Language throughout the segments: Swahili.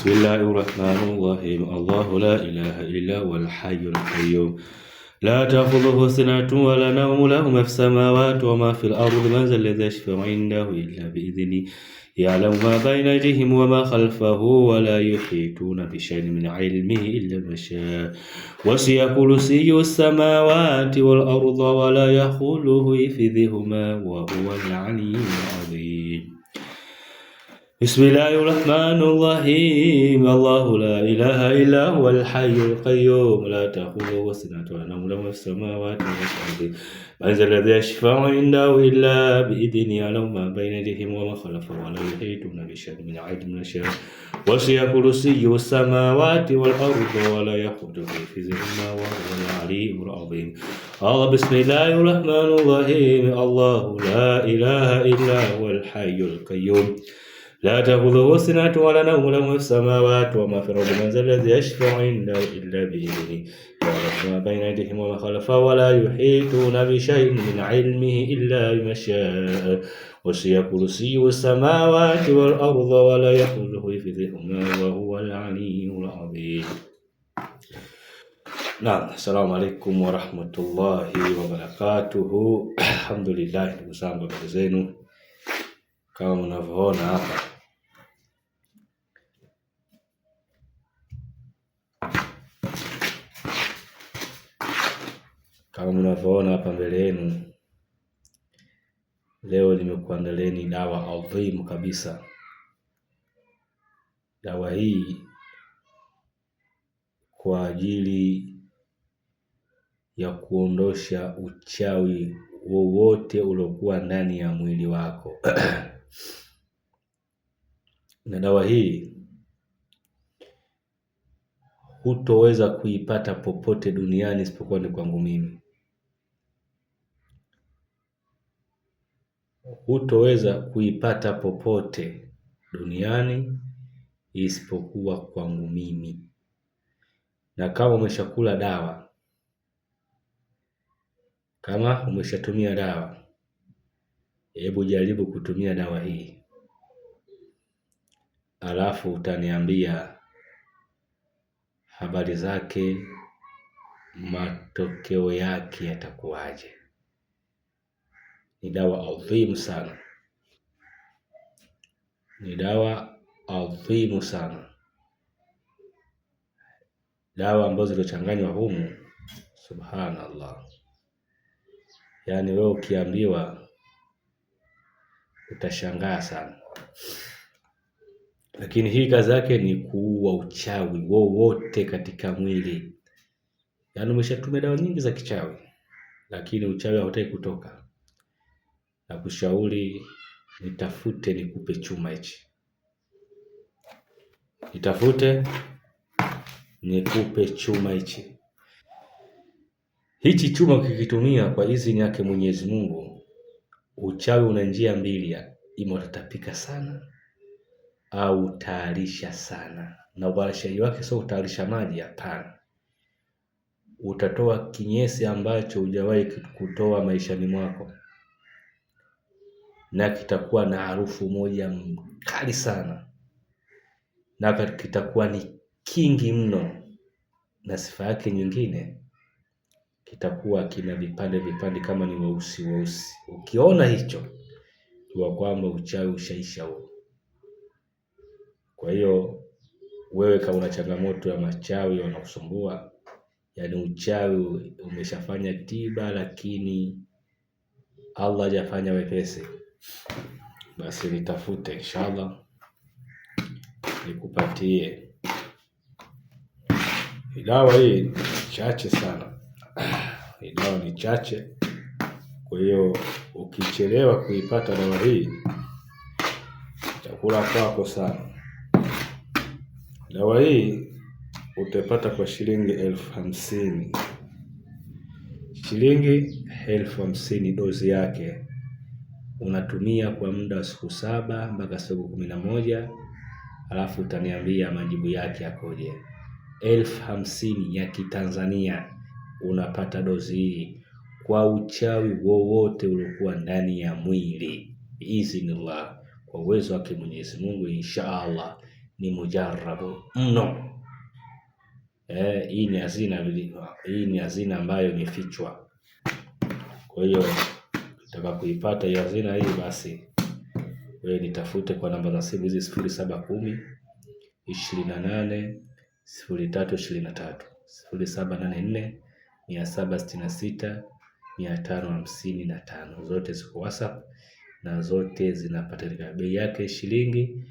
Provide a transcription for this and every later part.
بسم الله الرحمن الرحيم. الله لا إله إلا هو الحي القيوم لا تأخذه سنة ولا نوم له ما في السماوات وما في الأرض من ذا الذي يشفع عنده إلا بإذنه يعلم ما بين أيديهم وما خلفه ولا يحيطون بشيء من علمه إلا ما شاء وسع كرسيه السماوات والأرض ولا يخوله حفظهما وهو العلي العظيم. بسم الله الرحمن الرحيم. الله لا إله إلا هو الحي القيوم لا تأخذه سنة ولا نوم له ما في السماوات وما في الأرض من ذا الذي يشفع عنده إلا بإذنه يعلم ما بين أيديهم وما خلفهم ولا يحيطون بشيء من علمه شيء وسع كرسيه السماوات والأرض ولا يخوضه حفظهما وهو العلي العظيم. بسم الله الرحمن الرحيم. الله لا إله إلا هو الحي القيوم لا تأخذه سنة ولا نوم له في السماوات وما في الأرض من ذا الذي يشفع عنده إلا بإذنه يعلم ما بين أيديهم وما خلفهم ولا يحيطون بشيء من علمه إلا بما شاء وسع كرسيه السماوات والأرض ولا يخوضه حفظهما وهو العلي العظيم. Naam, assalamu alaikum warahmatullahi wabarakatuhu. Alhamdulillah, ndugu zangu, habari zenu? Kama mnavyoona hapa mbele yenu, leo nimekuandalieni dawa adhimu kabisa. Dawa hii kwa ajili ya kuondosha uchawi wowote uliokuwa ndani ya mwili wako. Na dawa hii hutoweza kuipata popote duniani isipokuwa ni kwangu mimi. Hutoweza kuipata popote duniani isipokuwa kwangu mimi. Na kama umeshakula dawa, kama umeshatumia dawa, hebu jaribu kutumia dawa hii, alafu utaniambia habari zake, matokeo yake yatakuwaje. Ni dawa adhimu sana, ni dawa adhimu sana, dawa ambazo zilizochanganywa humu, subhanallah. Yaani wewe ukiambiwa utashangaa sana. Lakini hii kazi yake ni kuua uchawi wowote katika mwili. Yaani umeshatumia dawa nyingi za kichawi, lakini uchawi hautaki kutoka, na kushauri nitafute nikupe chuma hichi. Nitafute nikupe chuma hichi. Hichi chuma ukikitumia kwa idhini yake Mwenyezi Mungu, uchawi una njia mbili, ima utatapika sana au utaharisha sana. Na uharishaji wake sio utaharisha maji, hapana. Utatoa kinyesi ambacho hujawahi kutoa maishani mwako, na kitakuwa na harufu moja mkali sana, na kitakuwa ni kingi mno. Na sifa yake nyingine, kitakuwa kina vipande kama ni weusi. Ukiona hicho, jua kwamba uchawi ushaisha huo. Kwa hiyo wewe kama una changamoto ya machawi wanakusumbua, yaani uchawi umeshafanya tiba lakini Allah hajafanya wepesi, basi nitafute, inshallah nikupatie dawa hii. Chache sana, dawa ni chache. Kwa hiyo ukichelewa kuipata dawa hii, chakula kwako sana. Dawa hii utapata kwa shilingi 50,000. Shilingi 50,000 dozi yake. Unatumia kwa muda wa siku 7 mpaka siku 11, alafu utaniambia majibu yake yakoje. 50,000 ya Kitanzania unapata dozi hii kwa uchawi wowote uliokuwa ndani ya mwili. Biiznillah, kwa uwezo wake Mwenyezi Mungu, inshallah ni mujarrabu mno. Hii ni hazina ambayo imefichwa. Kwa hiyo nataka kuipata hiyo hazina hii, basi wewe nitafute kwa namba za simu hizi 0710 28 0323 0784 766 555. Zote ziko WhatsApp na zote zinapatikana. Bei yake shilingi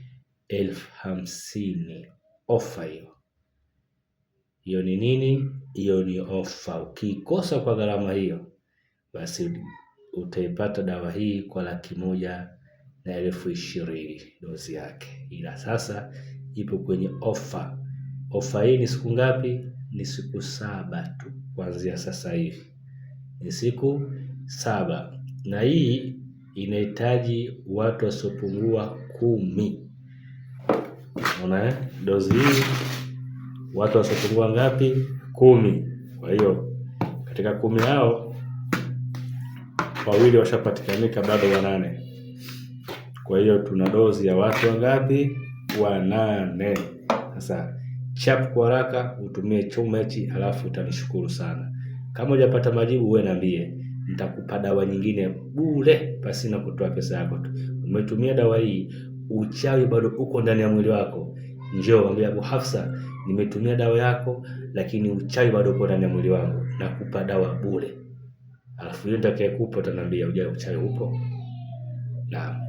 50,000. Ofa hiyo. Hiyo ni nini? Hiyo ni ofa. Ukikosa kwa gharama hiyo, basi utaipata dawa hii kwa 120,000 dozi yake. Ila sasa ipo kwenye ofa. Ofa hii ni siku ngapi? Ni siku 7 tu kuanzia sasa hivi. Ni siku 7. Na hii inahitaji watu wasiopungua 10. Unaona dozi hii watu wasiopungua ngapi? 10. Kwa hiyo katika 10 hao 2 washapatikanika, bado 8. Kwa hiyo tuna dozi ya watu wangapi? 8. Sasa chap kwa haraka utumie chuma hichi, alafu utanishukuru sana. Kama hujapata majibu wewe niambie, nitakupa dawa nyingine bure pasina kutoa pesa yako tu. Umetumia dawa hii, uchawi bado uko ndani ya mwili wako, njoo mwambie Abu Hafsa, nimetumia dawa yako lakini uchawi bado uko ndani ya mwili wangu, nakupa dawa bure. Alafu yule atakayekupa utaniambia uchawi upo. Naam.